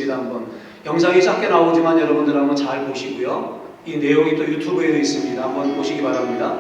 있습니다. 한번 영상이 짧게 나오지만 여러분들 한번 잘 보시고요. 이 내용이 또 유튜브에도 있습니다. 한번 보시기 바랍니다.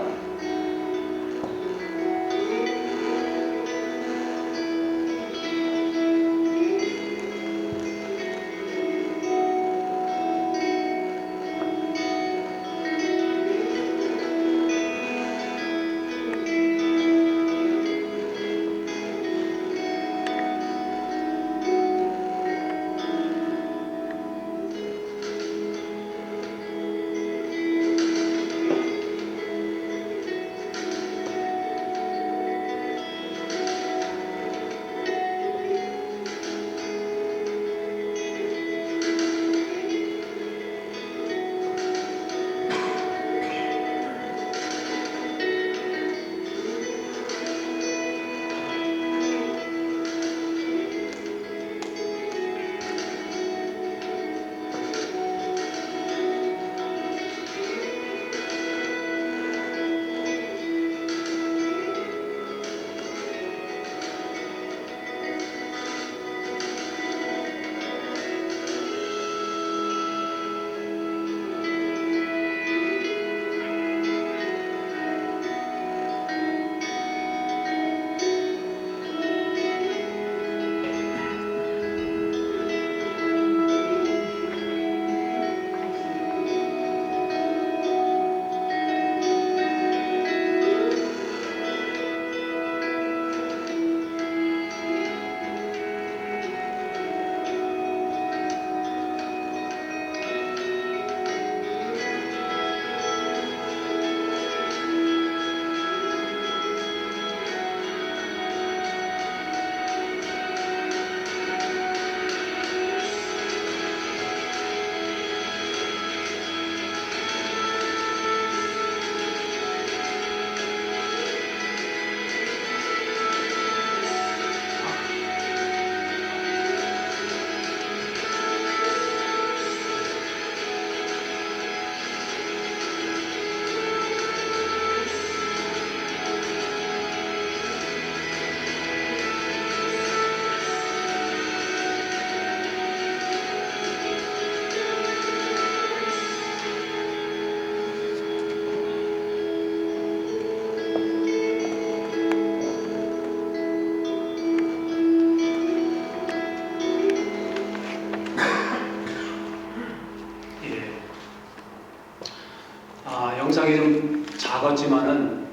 영상이 좀 작았지만은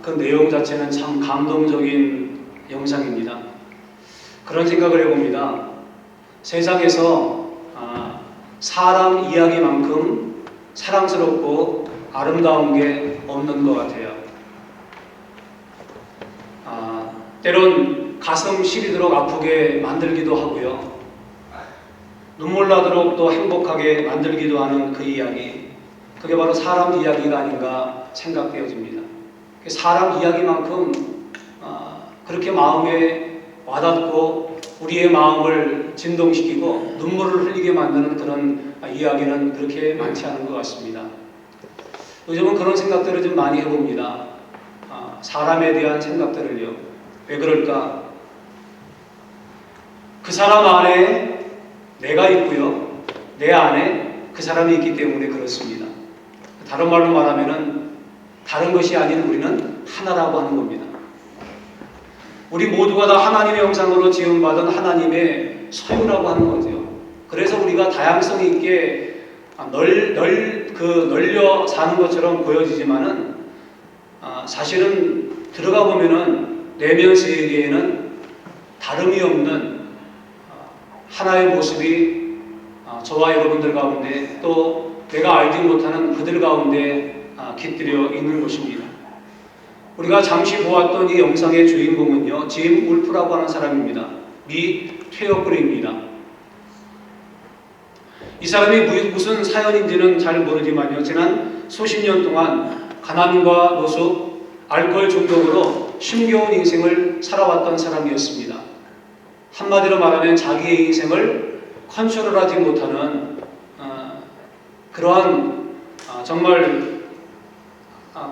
그 내용 자체는 참 감동적인 영상입니다. 그런 생각을 해봅니다. 세상에서 사람 이야기만큼 사랑스럽고 아름다운 게 없는 것 같아요. 때론 가슴 시리도록 아프게 만들기도 하고요. 눈물 나도록 또 행복하게 만들기도 하는 그 이야기, 그게 바로 사람 이야기가 아닌가 생각되어집니다. 사람 이야기만큼 그렇게 마음에 와닿고 우리의 마음을 진동시키고 눈물을 흘리게 만드는 그런 이야기는 그렇게 많지 않은 것 같습니다. 요즘은 그런 생각들을 좀 많이 해봅니다. 사람에 대한 생각들을요. 왜 그럴까? 그 사람 안에 내가 있고요. 내 안에 그 사람이 있기 때문에 그렇습니다. 다른 말로 말하면은 다른 것이 아닌 우리는 하나라고 하는 겁니다. 우리 모두가 다 하나님의 형상으로 지음받은 하나님의 소유라고 하는 거죠. 그래서 우리가 다양성 있게 널려 사는 것처럼 보여지지만은 사실은 들어가 보면은 내면 세계에는 다름이 없는 하나의 모습이 저와 여러분들 가운데 또 내가 알지 못하는 그들 가운데 깃들여 있는 것입니다. 우리가 잠시 보았던 이 영상의 주인공은요, 짐 울프라고 하는 사람입니다. 미 퇴역군입니다. 이 사람이 무슨 사연인지는 잘 모르지만요, 지난 수십 년 동안 가난과 노숙, 알코올 중독으로 힘겨운 인생을 살아왔던 사람이었습니다. 한마디로 말하면 자기의 인생을 컨트롤하지 못하는 그러한 정말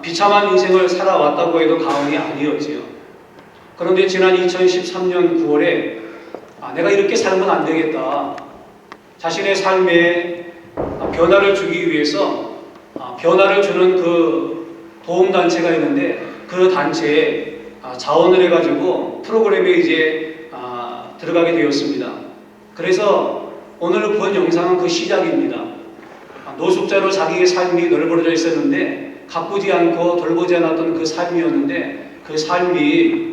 비참한 인생을 살아왔다고 해도 과언이 아니었지요. 그런데 지난 2013년 9월에 내가 이렇게 살면 안 되겠다. 자신의 삶에 변화를 주기 위해서 변화를 주는 그 도움단체가 있는데 그 단체에 자원을 해가지고 프로그램에 이제 들어가게 되었습니다. 그래서 오늘 본 영상은 그 시작입니다. 노숙자로 자기의 삶이 널브러져 있었는데 가꾸지 않고 돌보지 않았던 그 삶이었는데 그 삶이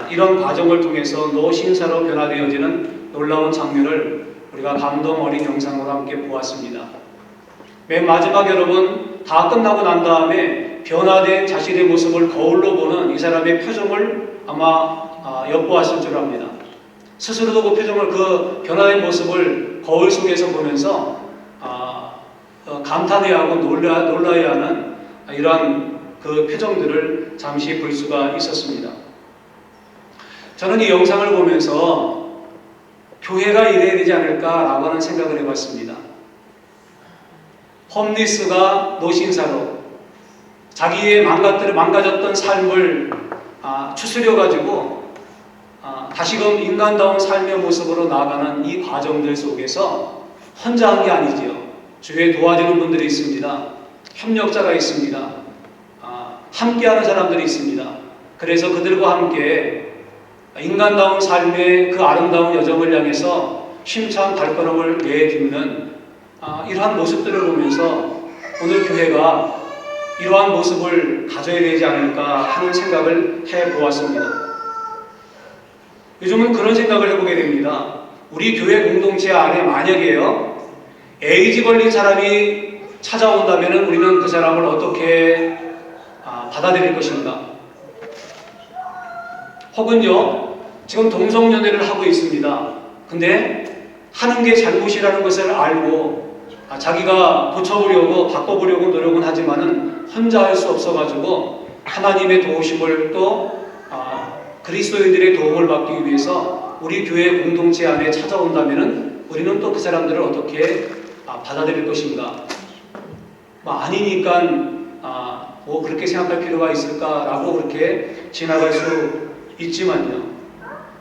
이런 과정을 통해서 노신사로 변화되어지는 놀라운 장면을 우리가 감동 어린 영상으로 함께 보았습니다. 맨 마지막 여러분 다 끝나고 난 다음에 변화된 자신의 모습을 거울로 보는 이 사람의 표정을 아마 엿보았을 줄 압니다. 스스로도 그 표정을 그 변화된 모습을 거울 속에서 보면서 감탄해야 하고 놀라야 하는 이러한 그 표정들을 잠시 볼 수가 있었습니다. 저는 이 영상을 보면서 교회가 이래야 되지 않을까라고 하는 생각을 해봤습니다. 홈리스가 노신사로 자기의 망가졌던 삶을 추스려가지고 다시금 인간다운 삶의 모습으로 나아가는 이 과정들 속에서 혼자 한 게 아니지요. 주위에 도와주는 분들이 있습니다. 협력자가 있습니다. 함께하는 사람들이 있습니다. 그래서 그들과 함께 인간다운 삶의 그 아름다운 여정을 향해서 힘찬 발걸음을 내딛는 이러한 모습들을 보면서 오늘 교회가 이러한 모습을 가져야 되지 않을까 하는 생각을 해보았습니다. 요즘은 그런 생각을 해보게 됩니다. 우리 교회 공동체 안에 만약에요 에이즈 걸린 사람이 찾아온다면 우리는 그 사람을 어떻게 받아들일 것인가? 혹은요 지금 동성연애를 하고 있습니다. 근데 하는 게 잘못이라는 것을 알고 자기가 고쳐보려고 바꿔보려고 노력은 하지만은 혼자 할 수 없어가지고 하나님의 도우심을 또 그리스도인들의 도움을 받기 위해서 우리 교회 공동체 안에 찾아온다면은 우리는 또 그 사람들을 어떻게 받아들일 것인가? 아니니까 뭐 그렇게 생각할 필요가 있을까라고 그렇게 지나갈 수 있지만요.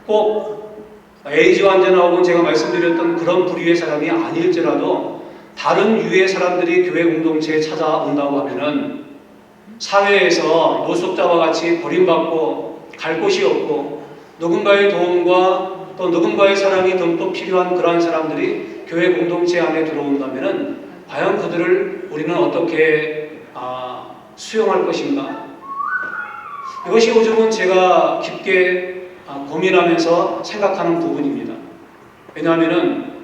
꼭 에이즈 환자나 혹은 제가 말씀드렸던 그런 부류의 사람이 아닐지라도 다른 유의 사람들이 교회 공동체에 찾아온다고 하면은 사회에서 노숙자와 같이 버림받고 갈 곳이 없고 누군가의 도움과 또 누군가의 사랑이 듬뿍 필요한 그러한 사람들이 교회 공동체 안에 들어온다면은 과연 그들을 우리는 어떻게 수용할 것인가? 이것이 요즘은 제가 깊게 고민하면서 생각하는 부분입니다. 왜냐하면은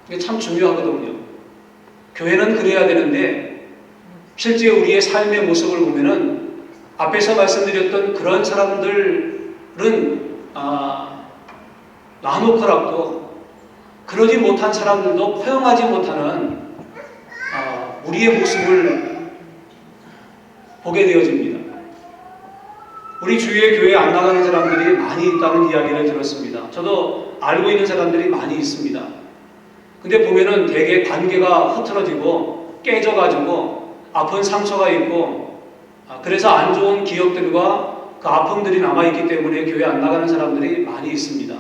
이게 참 중요하거든요. 교회는 그래야 되는데 실제 우리의 삶의 모습을 보면은 앞에서 말씀드렸던 그런 사람들은 나노커락도 그러지 못한 사람들도 포용하지 못하는 우리의 모습을 보게 되어집니다. 우리 주위에 교회에 안 나가는 사람들이 많이 있다는 이야기를 들었습니다. 저도 알고 있는 사람들이 많이 있습니다. 근데 보면은 되게 관계가 흐트러지고 깨져가지고 아픈 상처가 있고 그래서 안 좋은 기억들과 그 아픔들이 남아있기 때문에 교회 안 나가는 사람들이 많이 있습니다.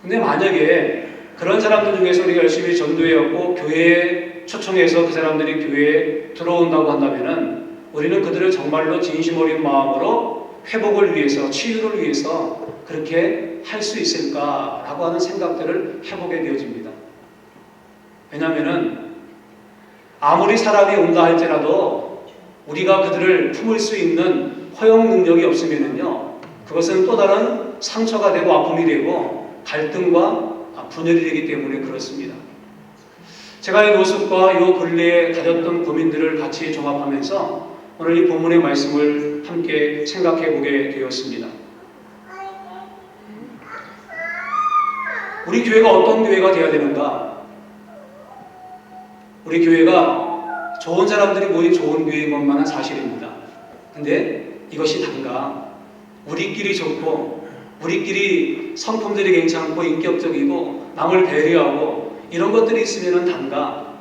근데 만약에 그런 사람들 중에서 우리가 열심히 전도해왔고 교회에 초청해서 그 사람들이 교회에 들어온다고 한다면은 우리는 그들을 정말로 진심 어린 마음으로 회복을 위해서 치유를 위해서 그렇게 할 수 있을까라고 하는 생각들을 해보게 되어집니다. 왜냐하면은 아무리 사람이 온다 할지라도 우리가 그들을 품을 수 있는 허용 능력이 없으면은요 그것은 또 다른 상처가 되고 아픔이 되고 갈등과 분열이 되기 때문에 그렇습니다. 제가 이 노숙과 이 근래에 가졌던 고민들을 같이 종합하면서 오늘 이 본문의 말씀을 함께 생각해 보게 되었습니다. 우리 교회가 어떤 교회가 되어야 되는가? 우리 교회가 좋은 사람들이 모인 좋은 교회인 것만은 사실입니다. 근데 이것이 단가 우리끼리 좋고 우리끼리 성품들이 괜찮고 인격적이고 남을 배려하고 이런 것들이 있으면 단가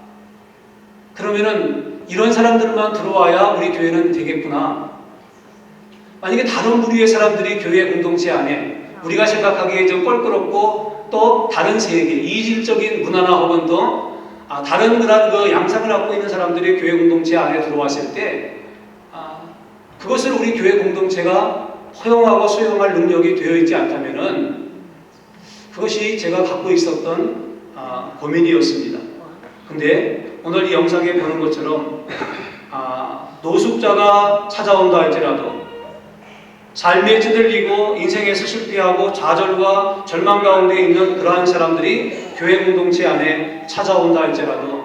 그러면은 이런 사람들만 들어와야 우리 교회는 되겠구나. 만약에 다른 부류의 사람들이 교회 공동체 안에 우리가 생각하기에 좀 껄끄럽고 또 다른 세계, 이질적인 문화나 혹은 또 다른 그런 그 양상을 갖고 있는 사람들이 교회 공동체 안에 들어왔을 때 그것을 우리 교회 공동체가 허용하고 수용할 능력이 되어 있지 않다면은 그것이 제가 갖고 있었던 고민이었습니다. 근데 오늘 이 영상에 보는 것처럼 노숙자가 찾아온다 할지라도 삶에 찌들리고 인생에서 실패하고 좌절과 절망 가운데 있는 그러한 사람들이 교회 공동체 안에 찾아온다 할지라도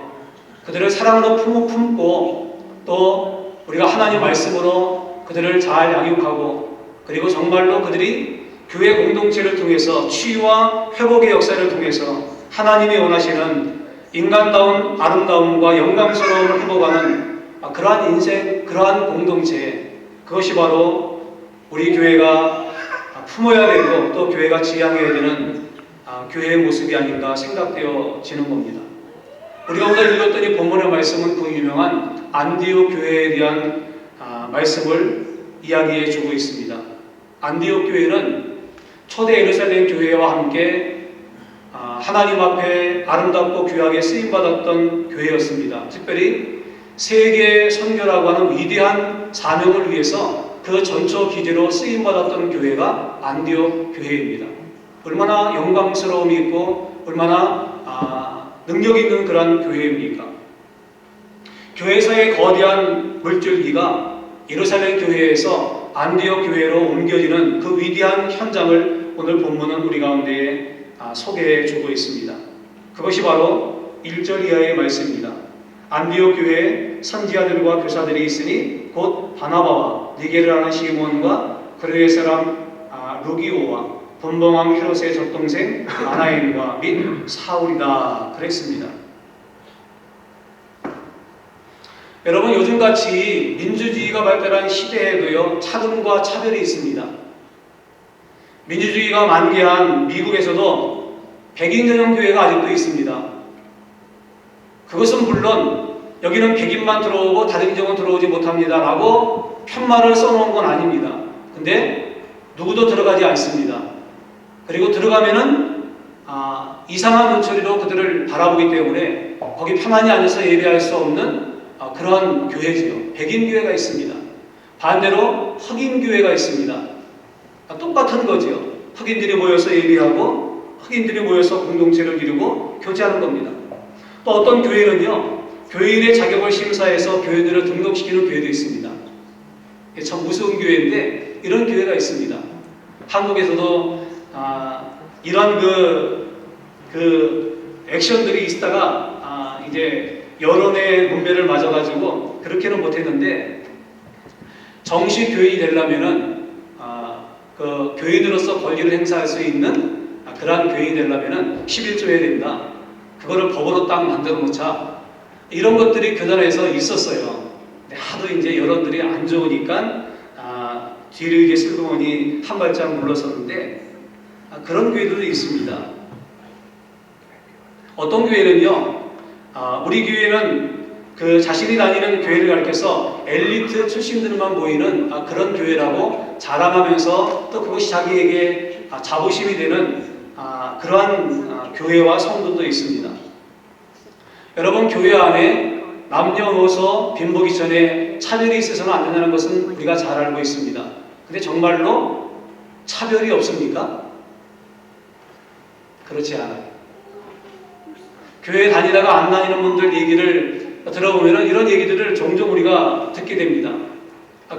그들을 사랑으로 품고 또 우리가 하나님 말씀으로 그들을 잘 양육하고 그리고 정말로 그들이 교회 공동체를 통해서 치유와 회복의 역사를 통해서 하나님이 원하시는 인간다운 아름다움과 영광스러움을 회복하는 그러한 인생, 그러한 공동체, 그것이 바로 우리 교회가 품어야 되고 또 교회가 지향해야 되는 교회의 모습이 아닌가 생각되어지는 겁니다. 우리가 오늘 읽었던 이 본문의 말씀은 그 유명한 안디옥 교회에 대한 말씀을 이야기해 주고 있습니다. 안디옥 교회는 초대 예루살렘 교회와 함께 하나님 앞에 아름답고 귀하게 쓰임받았던 교회였습니다. 특별히 세계 선교라고 하는 위대한 사명을 위해서 그 전초 기지로 쓰임받았던 교회가 안디옥 교회입니다. 얼마나 영광스러움이 있고 얼마나 능력 있는 그런 교회입니까? 교회사의 거대한 물줄기가 예루살렘 교회에서 안디옥 교회로 옮겨지는 그 위대한 현장을 오늘 본문은 우리 가운데에 소개해 주고 있습니다. 그것이 바로 1절 이하의 말씀입니다. 안디옥 교회에 선지자들과 교사들이 있으니 곧 바나바와 니게를 하는 시몬과 그레의 사람 루기오와 분봉왕 헤롯의 젖동생 마나엔과 및 사울이다 그랬습니다. 여러분, 요즘같이 민주주의가 발달한 시대에도요 차등과 차별이 있습니다. 민주주의가 만개한 미국에서도 백인 전용 교회가 아직도 있습니다. 그것은 물론 여기는 백인만 들어오고 다른 인종은 들어오지 못합니다 라고 편말을 써놓은 건 아닙니다. 근데 누구도 들어가지 않습니다. 그리고 들어가면은 이상한 눈초리로 그들을 바라보기 때문에 거기 편안히 앉아서 예배할 수 없는 그런 교회지요. 백인 교회가 있습니다. 반대로 흑인 교회가 있습니다. 똑같은 거지요. 흑인들이 모여서 예배하고 흑인들이 모여서 공동체를 이루고 교제하는 겁니다. 또 어떤 교회는요, 교인의 자격을 심사해서 교인들을 등록시키는 교회도 있습니다. 참 무서운 교회인데 이런 교회가 있습니다. 한국에서도 이런 그 액션들이 있다가 이제 여론의 문매를 맞아가지고 그렇게는 못했는데 정식 교인이 되려면은 그 교인으로서 권리를 행사할 수 있는 그러한 교인이 되려면은 11조 해야 된다. 그거를 법으로 딱 만들어 놓자. 이런 것들이 교단에서 있었어요. 근데 하도 이제 여론들이 안 좋으니까 뒤를 이게 슬그머니 한 발짝 물러섰는데 그런 교회들도 있습니다. 어떤 교회는요, 우리 교회는 그 자신이 다니는 교회를 가리켜서 엘리트 출신들만 모이는 그런 교회라고 자랑하면서 또 그것이 자기에게 자부심이 되는 그러한 교회와 성도도 있습니다. 여러분, 교회 안에 남녀노소 빈보기 전에 차별이 있어서는 안 된다는 것은 우리가 잘 알고 있습니다. 근데 정말로 차별이 없습니까? 그렇지 않아요. 교회 다니다가 안 다니는 분들 얘기를 들어보면 이런 얘기들을 종종 우리가 듣게 됩니다.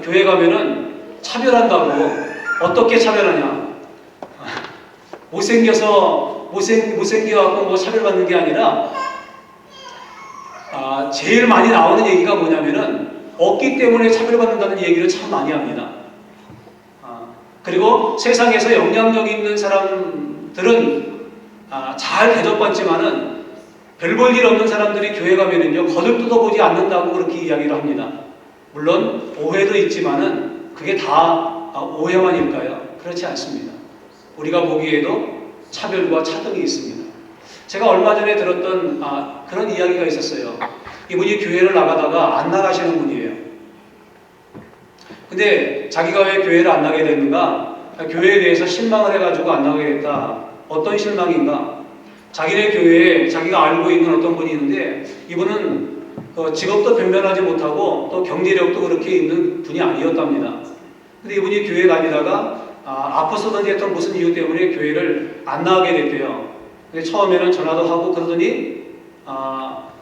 교회 가면은 차별한다고. 어떻게 차별하냐? 못생겨갖고 뭐 차별받는 게 아니라 제일 많이 나오는 얘기가 뭐냐면은 없기 때문에 차별받는다는 얘기를 참 많이 합니다. 그리고 세상에서 영향력 있는 사람들은 잘 대접받지만은 별 볼 일 없는 사람들이 교회 가면은요 거들떠보지 않는다고 그렇게 이야기를 합니다. 물론 오해도 있지만은 그게 다 오해만일까요? 그렇지 않습니다. 우리가 보기에도 차별과 차등이 있습니다. 제가 얼마 전에 들었던 그런 이야기가 있었어요. 이분이 교회를 나가다가 안 나가시는 분이에요. 근데 자기가 왜 교회를 안 나게 됐는가? 교회에 대해서 실망을 해가지고 안 나가겠다. 어떤 실망인가? 자기네 교회에 자기가 알고 있는 어떤 분이 있는데 이분은 직업도 변변하지 못하고 또 경제력도 그렇게 있는 분이 아니었답니다. 근데 이분이 교회 다니다가 아파서든지 했던 무슨 이유 때문에 교회를 안 나가게 됐대요. 근데 처음에는 전화도 하고 그러더니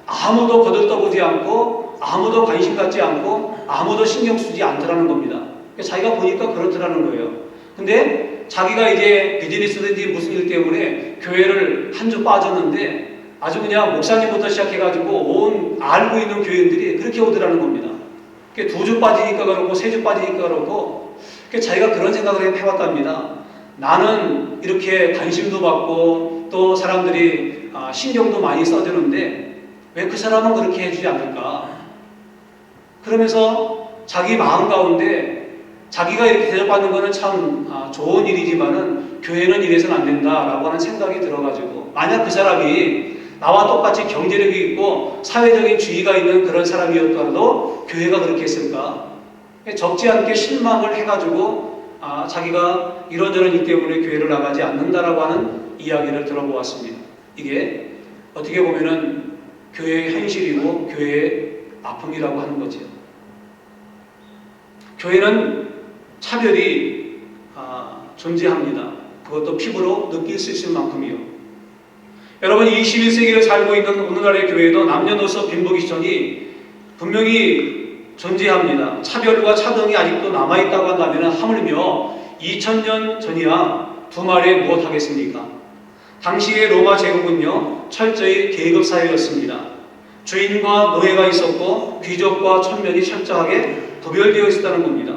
아무도 거들떠보지 않고 아무도 관심 갖지 않고 아무도 신경 쓰지 않더라는 겁니다. 자기가 보니까 그렇더라는 거예요. 근데 자기가 이제 비즈니스든지 무슨 일 때문에 교회를 한 주 빠졌는데 아주 그냥 목사님부터 시작해가지고 온 알고 있는 교인들이 그렇게 오더라는 겁니다. 2주 빠지니까 그렇고 3주 빠지니까 그렇고 자기가 그런 생각을 해봤답니다. 나는 이렇게 관심도 받고 또 사람들이 신경도 많이 써주는데 왜 그 사람은 그렇게 해주지 않을까? 그러면서 자기 마음 가운데 자기가 이렇게 대접받는 것은 참 좋은 일이지만은 교회는 이래서는 안 된다라고 하는 생각이 들어가지고 만약 그 사람이 나와 똑같이 경제력이 있고 사회적인 지위가 있는 그런 사람이었더라도 교회가 그렇게 했을까? 적지 않게 실망을 해가지고 자기가 이런저런 일 때문에 교회를 나가지 않는다라고 하는 이야기를 들어보았습니다. 이게 어떻게 보면은 교회의 현실이고 교회의 아픔이라고 하는 거죠. 교회는 차별이 존재합니다. 그것도 피부로 느낄 수 있을 만큼이요. 여러분 21세기를 살고 있는 오늘날의 교회도 남녀노소 빈부귀천이 분명히 존재합니다. 차별과 차등이 아직도 남아있다고 한다면 하물며 2000년 전이야 두 말에 무엇하겠습니까? 당시의 로마 제국은요 철저히 계급 사회였습니다. 주인과 노예가 있었고 귀족과 천면이 철저하게 도별되어 있었다는 겁니다.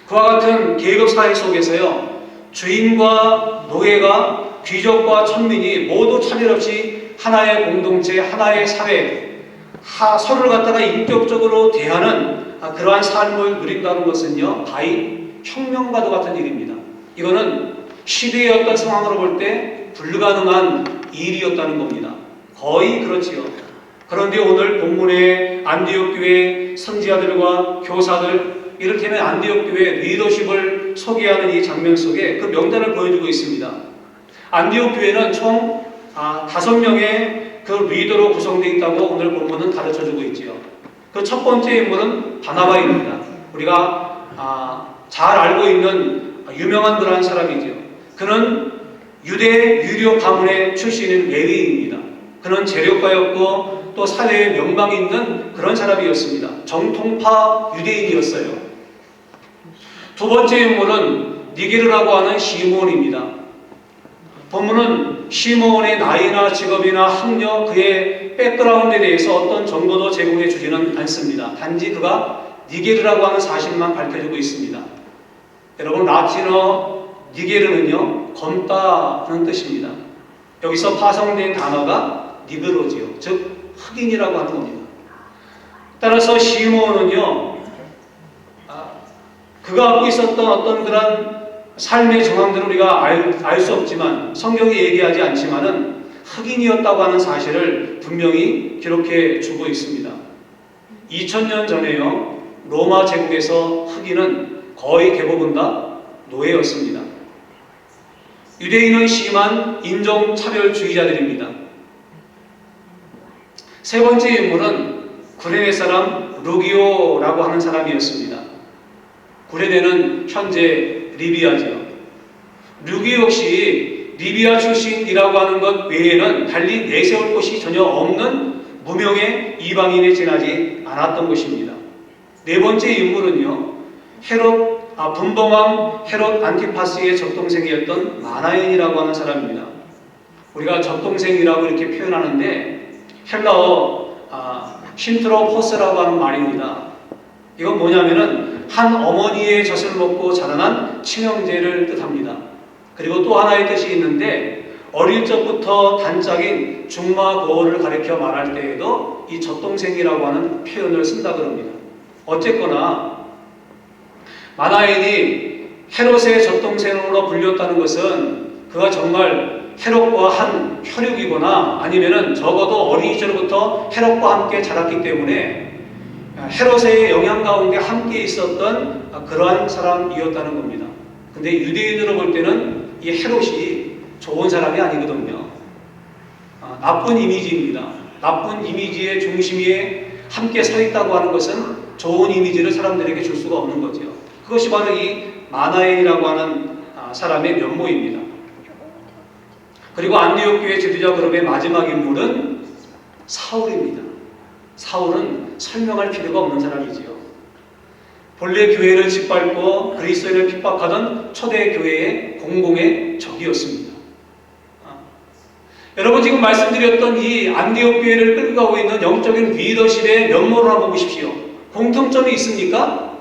그와 같은 계급 사회 속에서요 주인과 노예가 귀족과 천민이 모두 차별 없이 하나의 공동체, 하나의 사회, 서로를 갖다가 인격적으로 대하는 그러한 삶을 누린다는 것은요 바이 혁명과도 같은 일입니다. 이거는 시대의 어떤 상황으로 볼 때 불가능한 일이었다는 겁니다. 거의 그렇지요. 그런데 오늘 본문의 안디옥 교회 선지자들과 교사들, 이를테면 안디옥 교회 리더십을 소개하는 이 장면 속에 그 명단을 보여주고 있습니다. 안디옥 교회는 총 5명의 그 리더로 구성되어 있다고 오늘 본문은 가르쳐주고 있지요. 그 첫 번째 인물은 바나바입니다. 우리가 잘 알고 있는 유명한 그러한 사람이지요. 그는 유대 유교 가문의 출신인 레위인입니다. 그는 재력가였고 또 사회에 명망이 있는 그런 사람이었습니다. 정통파 유대인이었어요. 두 번째 인물은 니게르라고 하는 시므온입니다. 본문은 시므온의 나이나 직업이나 학력, 그의 백그라운드에 대해서 어떤 정보도 제공해 주지는 않습니다. 단지 그가 니게르라고 하는 사실만 밝혀주고 있습니다. 여러분 라틴어 니게르는요 검다는 뜻입니다. 여기서 파송된 단어가 니그로지요, 즉 흑인이라고 하는 겁니다. 따라서 시므온은요 그가 갖고 있었던 어떤 그런 삶의 정황들을 우리가 알 수 없지만 성경이 얘기하지 않지만은 흑인이었다고 하는 사실을 분명히 기록해 주고 있습니다. 2000년 전에요 로마 제국에서 흑인은 거의 대부분 다 노예였습니다. 유대인은 심한 인종차별주의자들입니다. 세 번째 인물은 구레네 사람 루기오라고 하는 사람이었습니다. 구레네는 현재 리비아지요. 루기오 역시 리비아 출신이라고 하는 것 외에는 달리 내세울 곳이 전혀 없는 무명의 이방인에 지나지 않았던 것입니다. 네 번째 인물은요 분봉왕 헤롯 안티파스의 적동생이었던 마나엔이라고 하는 사람입니다. 우리가 적동생이라고 이렇게 표현하는데 헬라어 신트로포스라고 하는 말입니다. 이건 뭐냐면은 한 어머니의 젖을 먹고 자라난 친형제를 뜻합니다. 그리고 또 하나의 뜻이 있는데 어릴 적부터 단짝인 중마고를 가리켜 말할 때에도 이 젖동생이라고 하는 표현을 쓴다 그럽니다. 어쨌거나 마나엔이 헤롯의 젖동생으로 불렸다는 것은 그가 정말 헤롯과 한 혈육이거나 아니면은 적어도 어린 시절부터 헤롯과 함께 자랐기 때문에 헤롯의 영향 가운데 함께 있었던 그러한 사람이었다는 겁니다. 근데 유대인으로 볼 때는 이 헤롯이 좋은 사람이 아니거든요. 나쁜 이미지입니다. 나쁜 이미지의 중심에 함께 서 있다고 하는 것은 좋은 이미지를 사람들에게 줄 수가 없는 거죠. 그것이 바로 이 마나엔이라고 하는 사람의 면모입니다. 그리고 안디옥 교회 지도자 그룹의 마지막 인물은 사울입니다. 사울은 설명할 필요가 없는 사람이지요. 본래 교회를 짓밟고 그리스도인을 핍박하던 초대 교회의 공공의 적이었습니다. 여러분 지금 말씀드렸던 이 안디옥 교회를 끌고 가고 있는 영적인 리더십의 면모를 한번 보십시오. 공통점이 있습니까?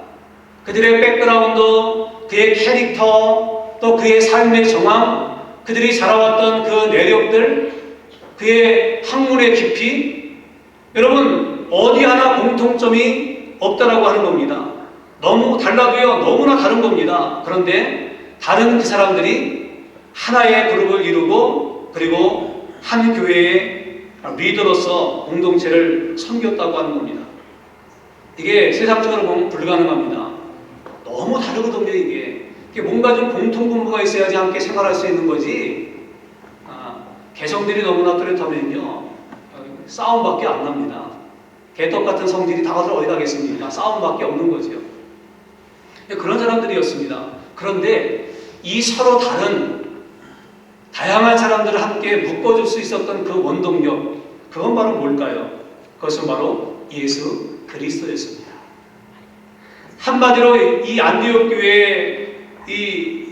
그들의 백그라운드, 그의 캐릭터, 또 그의 삶의 정황, 그들이 자라왔던 그 내력들, 그의 학문의 깊이, 여러분 어디 하나 공통점이 없다라고 하는 겁니다. 너무 달라도요 너무나 다른 겁니다. 그런데 다른 그 사람들이 하나의 그룹을 이루고 그리고 한 교회의 리더로서 공동체를 섬겼다고 하는 겁니다. 이게 세상적으로 보면 불가능합니다. 너무 다르거든요. 이게 뭔가 좀 공통분모가 있어야지 함께 생활할 수 있는 거지. 개성들이 너무나 뚜렷하면요 싸움밖에 안 납니다. 개떡 같은 성질이 다들 어디 가겠습니까? 싸움밖에 없는 거죠. 그런 사람들이었습니다. 그런데 이 서로 다양한 사람들을 함께 묶어줄 수 있었던 그 원동력, 그건 바로 뭘까요? 그것은 바로 예수 그리스도였습니다. 한마디로 이 안디옥 교회의 이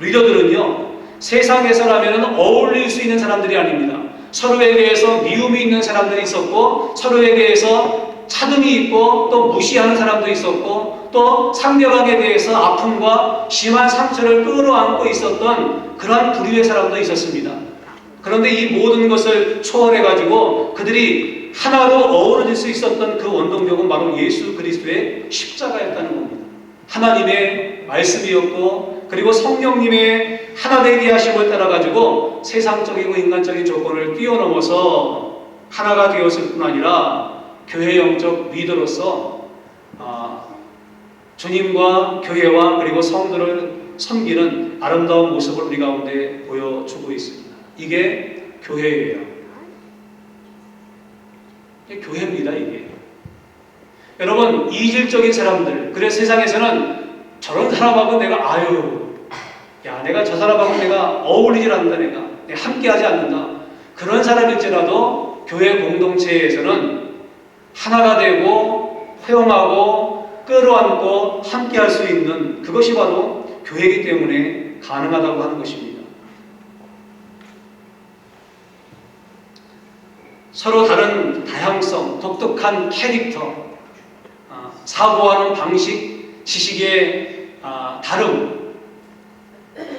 리더들은요 세상에서라면 어울릴 수 있는 사람들이 아닙니다. 서로에 대해서 미움이 있는 사람들이 있었고, 서로에 대해서 차등이 있고, 또 무시하는 사람도 있었고, 또 상대방에 대해서 아픔과 심한 상처를 끌어안고 있었던 그러한 부류의 사람도 있었습니다. 그런데 이 모든 것을 초월해가지고 그들이 하나로 어우러질 수 있었던 그 원동력은 바로 예수 그리스도의 십자가였다는 겁니다. 하나님의 말씀이었고, 그리고 성령님의 하나 되게 하심을 따라가지고 세상적이고 인간적인 조건을 뛰어넘어서 하나가 되었을 뿐 아니라 교회 영적 리더로서 주님과 교회와 그리고 성도를 섬기는 아름다운 모습을 우리 가운데 보여주고 있습니다. 이게 교회예요. 이게 교회입니다. 이게. 여러분 이질적인 사람들, 그래서 세상에서는 저런 사람하고 내가 내가 저 사람하고 내가 어울리질 않는다, 내가 함께하지 않는다. 그런 사람일지라도 교회 공동체에서는 하나가 되고 회용하고 끌어안고 함께할 수 있는 그것이 바로 교회이기 때문에 가능하다고 하는 것입니다. 서로 다른 다양성, 독특한 캐릭터, 사고하는 방식, 지식의 다름,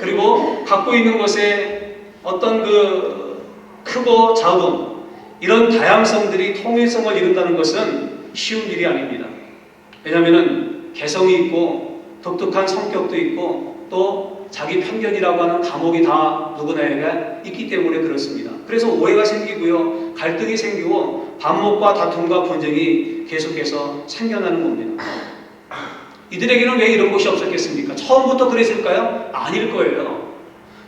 그리고 갖고 있는 것에 어떤 그 크고 작은 이런 다양성들이 통일성을 이룬다는 것은 쉬운 일이 아닙니다. 왜냐하면 개성이 있고 독특한 성격도 있고 또 자기 편견이라고 하는 감옥이 다 누구나에게 있기 때문에 그렇습니다. 그래서 오해가 생기고요, 갈등이 생기고 반목과 다툼과 분쟁이 계속해서 생겨나는 겁니다. 이들에게는 왜 이런 것이 없었겠습니까? 처음부터 그랬을까요? 아닐 거예요.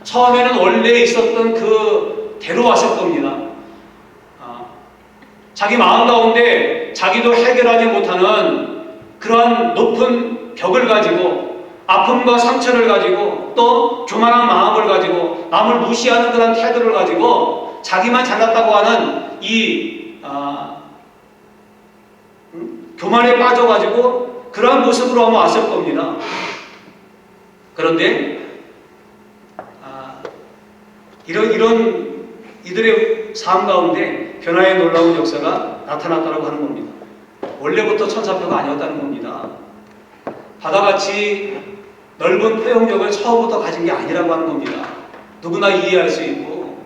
처음에는 원래 있었던 그 대로 왔을 겁니다. 자기 마음 가운데 자기도 해결하지 못하는 그러한 높은 벽을 가지고, 아픔과 상처를 가지고, 또 교만한 마음을 가지고, 남을 무시하는 그런 태도를 가지고 자기만 잘났다고 하는 이 교만에 빠져가지고 그러한 모습으로 아마 왔을 겁니다. 그런데 이런 이들의 삶 가운데 변화의 놀라운 역사가 나타났다고 하는 겁니다. 원래부터 천사표가 아니었다는 겁니다. 바다같이 넓은 포용력을 처음부터 가진 게 아니라고 하는 겁니다. 누구나 이해할 수 있고,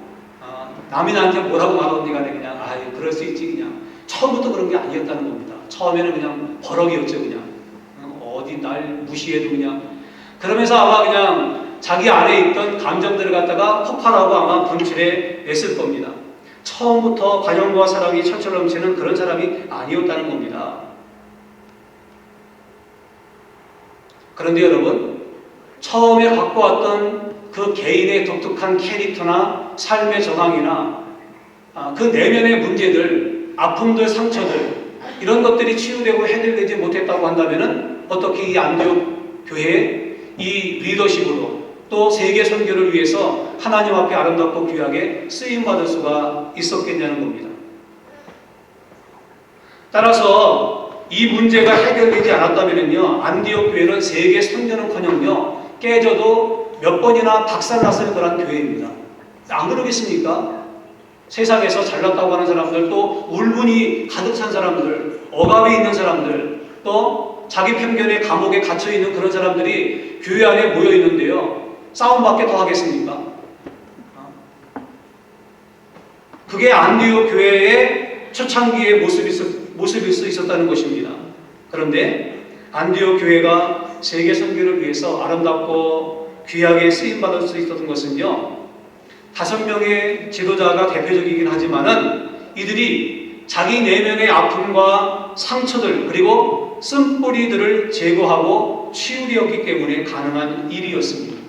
남이 나한테 뭐라고 말하는지 간에 그냥 그럴 수 있지, 그냥 처음부터 그런 게 아니었다는 겁니다. 처음에는 그냥 버럭이었죠. 그냥 어디 날 무시해도 그냥, 그러면서 아마 그냥 자기 안에 있던 감정들을 갖다가 폭발하고 아마 분출해 냈을 겁니다. 처음부터 관용과 사랑이 철철 넘치는 그런 사람이 아니었다는 겁니다. 그런데 여러분, 처음에 갖고 왔던 그 개인의 독특한 캐릭터나 삶의 정황이나 그 내면의 문제들, 아픔들, 상처들, 이런 것들이 치유되고 해결되지 못했다고 한다면 어떻게 이 안디옥 교회의 이 리더십으로 또 세계 선교를 위해서 하나님 앞에 아름답고 귀하게 쓰임받을 수가 있었겠냐는 겁니다. 따라서 이 문제가 해결되지 않았다면요, 안디옥 교회는 세계 선교는커녕요 깨져도 몇 번이나 박살났을 거란 교회입니다. 안 그러겠습니까? 세상에서 잘났다고 하는 사람들, 또 울분이 가득 찬 사람들, 억압이 있는 사람들, 또 자기 편견의 감옥에 갇혀있는 그런 사람들이 교회 안에 모여 있는데요, 싸움밖에 더 하겠습니까? 그게 안디옥 교회의 초창기의 모습일 수 있었다는 것입니다. 그런데 안디옥 교회가 세계 선교를 위해서 아름답고 귀하게 쓰임받을 수 있었던 것은요, 5명의 지도자가 대표적이긴 하지만은 이들이 자기 내면의 아픔과 상처들, 그리고 쓴뿌리들을 제거하고 치유되었기 때문에 가능한 일이었습니다.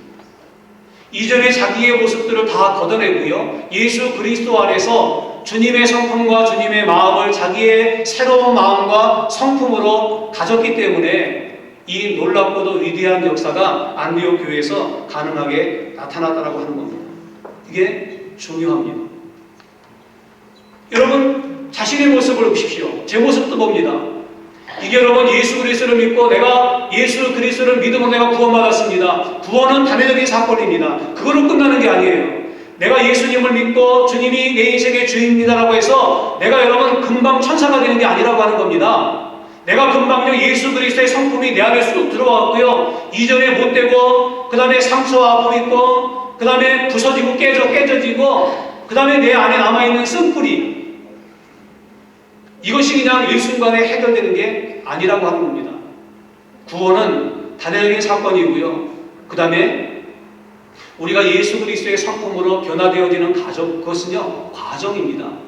이전에 자기의 모습들을 다 걷어내고요, 예수 그리스도 안에서 주님의 성품과 주님의 마음을 자기의 새로운 마음과 성품으로 가졌기 때문에 이 놀랍고도 위대한 역사가 안디옥 교회에서 가능하게 나타났다고 하는 겁니다. 이게 중요합니다. 여러분, 자신의 모습을 보십시오. 제 모습도 봅니다. 이게 여러분, 예수 그리스도를 믿고 내가 예수 그리스도를 믿음으로 내가 구원받았습니다. 구원은 단회적인 사건입니다. 그거로 끝나는 게 아니에요. 내가 예수님을 믿고 주님이 내 인생의 주인입니다라고 해서 내가 여러분 금방 천사가 되는 게 아니라고 하는 겁니다. 내가 금방요 예수 그리스도의 성품이 내 안에 쑥 들어왔고요, 이전에 못되고 그 다음에 상처와 아픔이 있고 그 다음에 부서지고 깨져지고 그 다음에 내 안에 남아있는 쓴뿌리, 이것이 그냥 일순간에 해결되는 게 아니라고 하는 겁니다. 구원은 단회적인 사건이고요, 그 다음에 우리가 예수 그리스도의 성품으로 변화되어지는 그것은요 과정입니다.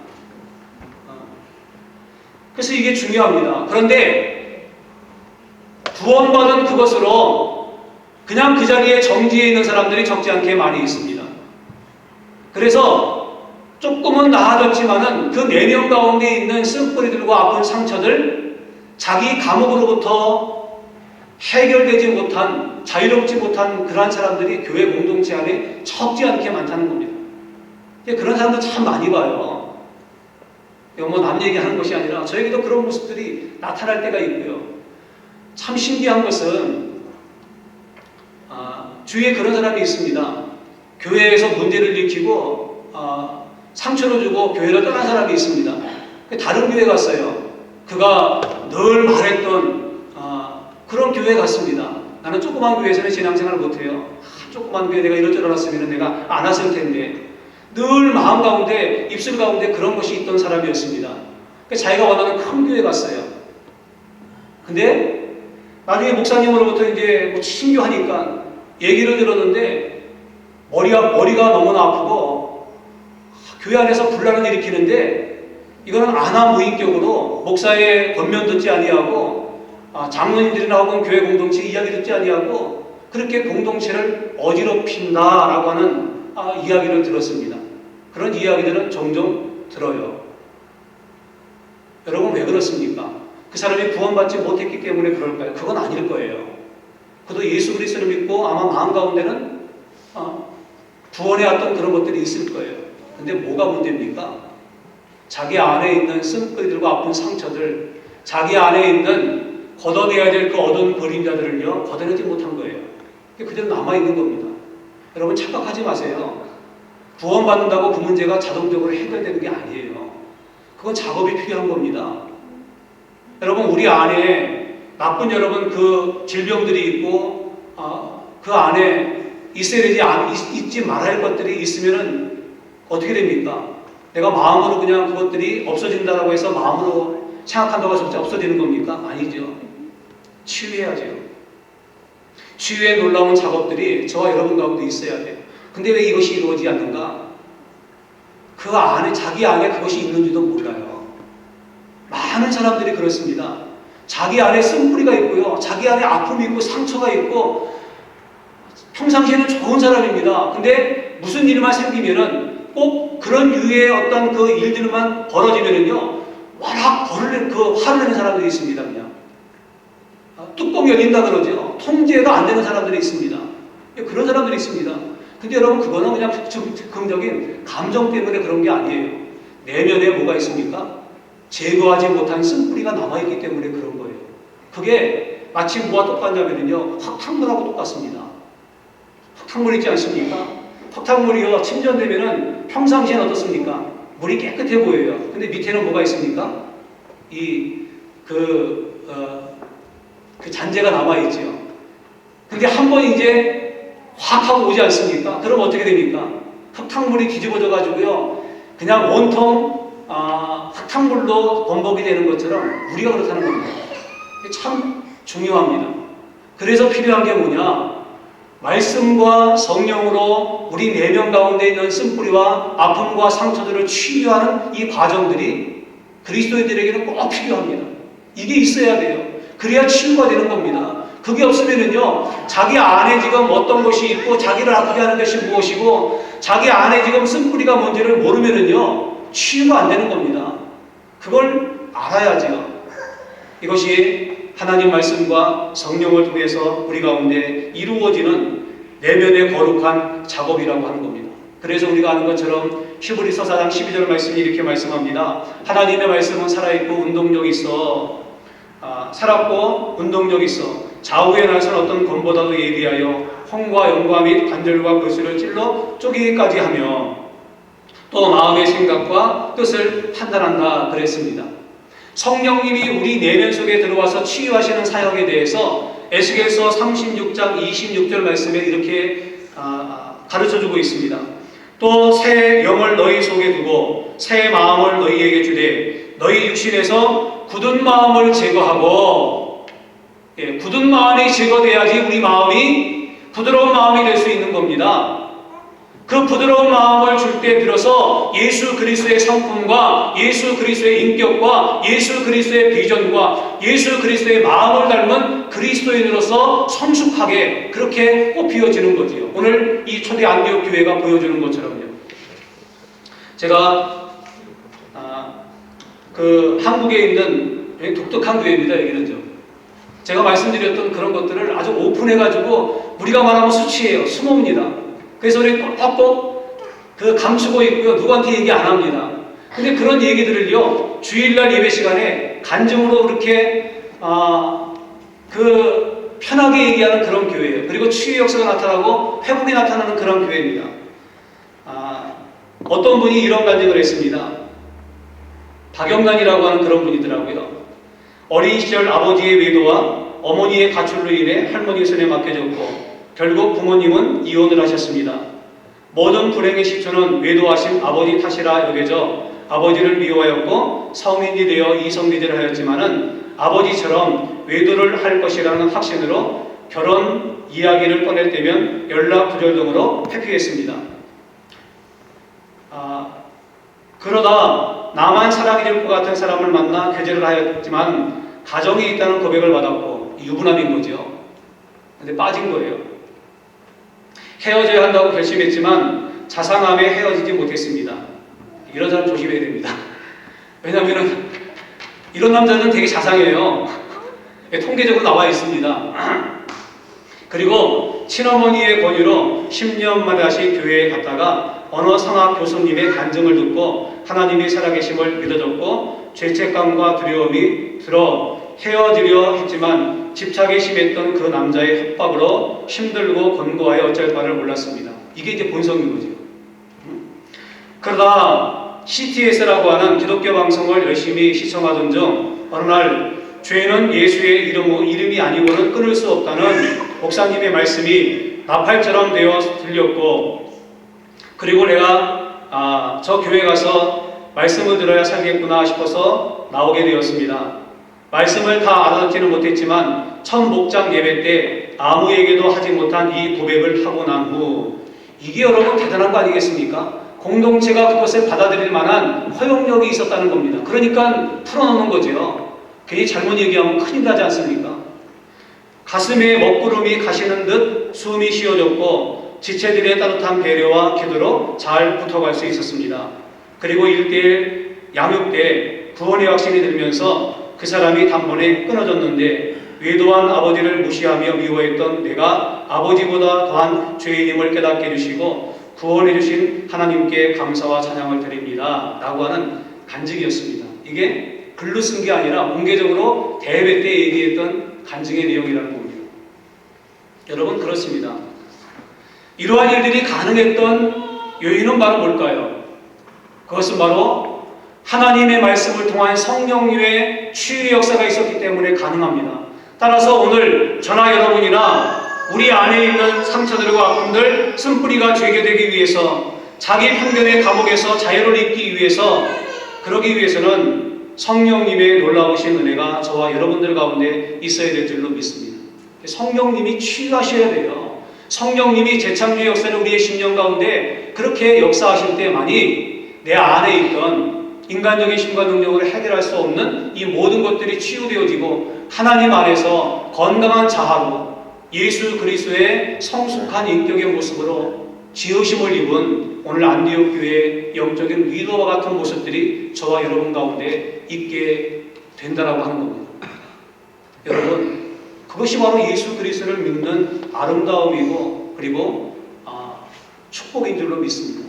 그래서 이게 중요합니다. 그런데 구원받은 그것으로 그냥 그 자리에 정지해 있는 사람들이 적지 않게 많이 있습니다. 그래서 조금은 나아졌지만은 그 내면 가운데 있는 쓴뿌리들과 아픈 상처들, 자기 감옥으로부터 해결되지 못한, 자유롭지 못한 그러한 사람들이 교회 공동체 안에 적지 않게 많다는 겁니다. 그런 사람들 참 많이 봐요. 이거 뭐 남 얘기하는 것이 아니라 저에게도 그런 모습들이 나타날 때가 있고요. 참 신기한 것은 주위에 그런 사람이 있습니다. 교회에서 문제를 일으키고 상처를 주고 교회를 떠난 사람이 있습니다. 다른 교회 갔어요. 그가 늘 말했던 그런 교회 갔습니다. 나는 조그만 교회에서는 신앙생활을 못해요. 조그만 교회 내가 이럴 줄 알았으면 내가 안 왔을 텐데, 늘 마음 가운데, 입술 가운데 그런 것이 있던 사람이었습니다. 자기가 원하는 큰 교회 갔어요. 근데 나중에 목사님으로부터 이제 신교하니까 얘기를 들었는데 머리가 너무나 아프고 교회 안에서 분란을 일으키는데 이거는 안하무인격으로 목사의 권면 듣지 아니하고 장로님들이나 혹은 교회 공동체 이야기 듣지 아니하고 그렇게 공동체를 어지럽힌다라고 하는 이야기를 들었습니다. 그런 이야기들은 종종 들어요. 여러분, 왜 그렇습니까? 그 사람이 구원받지 못했기 때문에 그럴까요? 그건 아닐 거예요. 그도 예수 그리스도를 믿고 아마 마음 가운데는 구원해 왔던 그런 것들이 있을 거예요. 근데 뭐가 문제입니까? 자기 안에 있는 쓴뿌리들과 아픈 상처들, 자기 안에 있는 걷어내야 될 그 어두운 그림자들을요 걷어내지 못한 거예요. 그대로 남아있는 겁니다. 여러분, 착각하지 마세요. 구원받는다고 그 문제가 자동적으로 해결되는 게 아니에요. 그건 작업이 필요한 겁니다. 여러분, 우리 안에 나쁜 여러분 그 질병들이 있고 그 안에 있지 말아야 할 것들이 있으면은 어떻게 됩니까? 내가 마음으로 그냥 그것들이 없어진다고 해서 마음으로 생각한다고 해서 없어지는 겁니까? 아니죠. 치유해야죠. 치유의 놀라운 작업들이 저와 여러분 가운데 있어야 돼요. 근데 왜 이것이 이루어지지 않는가? 그 안에, 자기 안에 그것이 있는지도 몰라요. 많은 사람들이 그렇습니다. 자기 안에 쓴뿌리가 있고요. 자기 안에 아픔이 있고 상처가 있고 평상시에는 좋은 사람입니다. 근데 무슨 일만 생기면은 꼭 그런 유의 어떤 그 일들만 벌어지면은요, 와락 화를 내는 사람들이 있습니다. 그냥 뚜껑 열린다 그러죠. 통제가 안 되는 사람들이 있습니다. 그런 사람들이 있습니다. 근데 여러분, 그거는 그냥 즉흥적인 감정 때문에 그런 게 아니에요. 내면에 뭐가 있습니까? 제거하지 못한 쓴뿌리가 남아있기 때문에 그런 거예요. 그게 마치 뭐와 똑같냐면요, 흙탕물하고 똑같습니다. 흙탕물 있지 않습니까? 흙탕물이요, 침전되면은 평상시엔 어떻습니까? 물이 깨끗해 보여요. 근데 밑에는 뭐가 있습니까? 그 잔재가 남아있죠. 근데 한 번 이제 확 하고 오지 않습니까? 그럼 어떻게 됩니까? 흙탕물이 뒤집어져 가지고요, 그냥 온통 흙탕물로 범벅이 되는 것처럼 우리가 그렇다는 겁니다. 참 중요합니다. 그래서 필요한 게 뭐냐? 말씀과 성령으로 우리 내면 가운데 있는 쓴뿌리와 아픔과 상처들을 치유하는 이 과정들이 그리스도인들에게는 꼭 필요합니다. 이게 있어야 돼요. 그래야 치유가 되는 겁니다. 그게 없으면은요, 자기 안에 지금 어떤 것이 있고 자기를 아프게 하는 것이 무엇이고 자기 안에 지금 쓴뿌리가 뭔지를 모르면은요, 치유가 안 되는 겁니다. 그걸 알아야죠. 이것이 하나님 말씀과 성령을 통해서 우리 가운데 이루어지는 내면의 거룩한 작업이라고 하는 겁니다. 그래서 우리가 아는 것처럼 히브리서 4장 12절 말씀이 이렇게 말씀합니다. 하나님의 말씀은 살아있고 운동력이 있어, 살았고 운동력이 있어 좌우에 나선 어떤 검보다도 예리하여 홍과 영과 및 관절과 골수를 찔러 쪼개기까지 하며 또 마음의 생각과 뜻을 판단한다 그랬습니다. 성령님이 우리 내면 속에 들어와서 치유하시는 사역에 대해서 에스겔서 36장 26절 말씀에 이렇게 가르쳐주고 있습니다. 또 새 영을 너희 속에 두고 새 마음을 너희에게 주되 너희 육신에서 굳은 마음을 제거하고, 굳은 마음이 제거돼야지 우리 마음이 부드러운 마음이 될 수 있는 겁니다. 그 부드러운 마음을 줄 때 들어서 예수 그리스도의 성품과 예수 그리스도의 인격과 예수 그리스도의 비전과 예수 그리스도의 마음을 닮은 그리스도인으로서 성숙하게 그렇게 꽃피어지는 거지요. 오늘 이 초대 안디옥 교회가 보여주는 것처럼요. 제가 그 한국에 있는 독특한 교회입니다. 여기는 좀 제가 말씀드렸던 그런 것들을 아주 오픈해가지고 우리가 말하면 수치예요. 수모입니다. 그래서 우리 꼭꼭 그 감추고 있고요. 누구한테 얘기 안 합니다. 근데 그런 얘기들을요, 주일날 예배 시간에 간증으로 그렇게 그 편하게 얘기하는 그런 교회예요. 그리고 치유 역사가 나타나고 회복이 나타나는 그런 교회입니다. 어떤 분이 이런 간증을 했습니다. 박영란이라고 하는 그런 분이더라고요. 어린 시절 아버지의 외도와 어머니의 가출로 인해 할머니 손에 맡겨졌고 결국 부모님은 이혼을 하셨습니다. 모든 불행의 시초는 외도하신 아버지 탓이라 여겨져 아버지를 미워하였고 성인이 되어 이성비대를 하였지만은 아버지처럼 외도를 할 것이라는 확신으로 결혼 이야기를 꺼낼 때면 연락 두절 등으로 회피했습니다. 그러다 나만 사랑이 될 것 같은 사람을 만나 교제를 하였지만 가정이 있다는 고백을 받았고 유부남인 거죠. 근데 빠진 거예요. 헤어져야 한다고 결심했지만 자상함에 헤어지지 못했습니다. 이런 사람 조심해야 됩니다. 왜냐하면 이런 남자는 되게 자상해요. 통계적으로 나와 있습니다. 그리고 친어머니의 권유로 10년 만에 다시 교회에 갔다가 어느 성악 교수님의 간증을 듣고 하나님의 살아계심을 믿어졌고 죄책감과 두려움이 들어 헤어지려 했지만 집착이 심했던 그 남자의 협박으로 힘들고 권고하여 어쩔 바를 몰랐습니다. 이게 이제 본성인 거죠. 그러다 CTS라고 하는 기독교 방송을 열심히 시청하던 중 어느 날 죄는 예수의 이름이 아니고는 끊을 수 없다는 목사님의 말씀이 나팔처럼 되어 들렸고, 그리고 내가 저 교회 가서 말씀을 들어야 살겠구나 싶어서 나오게 되었습니다. 말씀을 다 알아듣지는 못했지만 첫 목장 예배 때 아무에게도 하지 못한 이 고백을 하고 난 후, 이게 여러분 대단한 거 아니겠습니까? 공동체가 그것을 받아들일 만한 허용력이 있었다는 겁니다. 그러니까 풀어놓는 거죠. 괜히 잘못 얘기하면 큰일 나지 않습니까? 가슴에 먹구름이 가시는 듯 숨이 쉬어졌고 지체들의 따뜻한 배려와 기도로 잘 붙어갈 수 있었습니다. 그리고 1대1 양육 때 구원의 확신이 들면서 그 사람이 단번에 끊어졌는데 외도한 아버지를 무시하며 미워했던 내가 아버지보다 더한 죄인임을 깨닫게 해주시고 구원해 주신 하나님께 감사와 찬양을 드립니다 라고 하는 간증이었습니다. 이게 글로 쓴 게 아니라 공개적으로 대회 때 얘기했던 간증의 내용이라는 겁니다. 여러분, 그렇습니다. 이러한 일들이 가능했던 요인은 바로 뭘까요? 그것은 바로 하나님의 말씀을 통한 성령님의 치유의 역사가 있었기 때문에 가능합니다. 따라서 오늘 저나 여러분이나 우리 안에 있는 상처들과 아픔들, 쓴뿌리가 죄개되기 위해서, 자기 편견의 감옥에서 자유를 입기 위해서, 그러기 위해서는 성령님의 놀라우신 은혜가 저와 여러분들 가운데 있어야 될 줄로 믿습니다. 성령님이 치유하셔야 돼요. 성령님이 재창조의 역사를 우리의 심령 가운데 그렇게 역사하실 때만이 내 안에 있던 인간적인 힘과 능력으로 해결할 수 없는 이 모든 것들이 치유되어지고 하나님 안에서 건강한 자아로 예수 그리스도의 성숙한 인격의 모습으로 지으심을 입은 오늘 안디옥 교회의 영적인 리더와 같은 모습들이 저와 여러분 가운데 있게 된다라고 하는 겁니다. 여러분, 그것이 바로 예수 그리스도를 믿는 아름다움이고 그리고 축복인 줄로 믿습니다.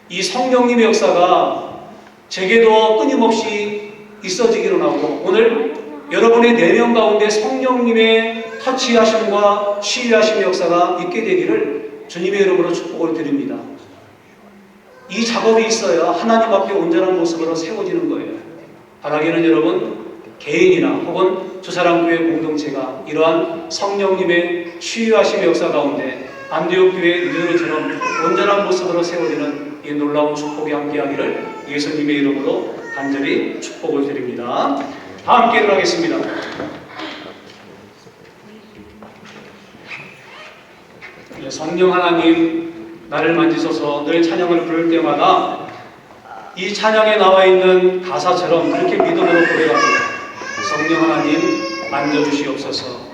이 성령님의 역사가 제게도 끊임없이 있어지기로 하고 오늘 여러분의 내면 가운데 성령님의 터치하심과 치유하심의 역사가 있게 되기를 주님의 이름으로 축복을 드립니다. 이 작업이 있어야 하나님 앞에 온전한 모습으로 세워지는 거예요. 바라기는 여러분 개인이나 혹은 두 사람 교회 공동체가 이러한 성령님의 치유하심의 역사 가운데 안디옥 교회 리더들처럼 온전한 모습으로 세워지는 이 놀라운 축복이 함께하기를 예수님의 이름으로 간절히 축복을 드립니다. 다 함께 일어나겠습니다. 성령 하나님, 나를 만지소서. 늘 찬양을 부를 때마다 이 찬양에 나와 있는 가사처럼 그렇게 믿음으로 고백합니다. 성령 하나님, 만져주시옵소서.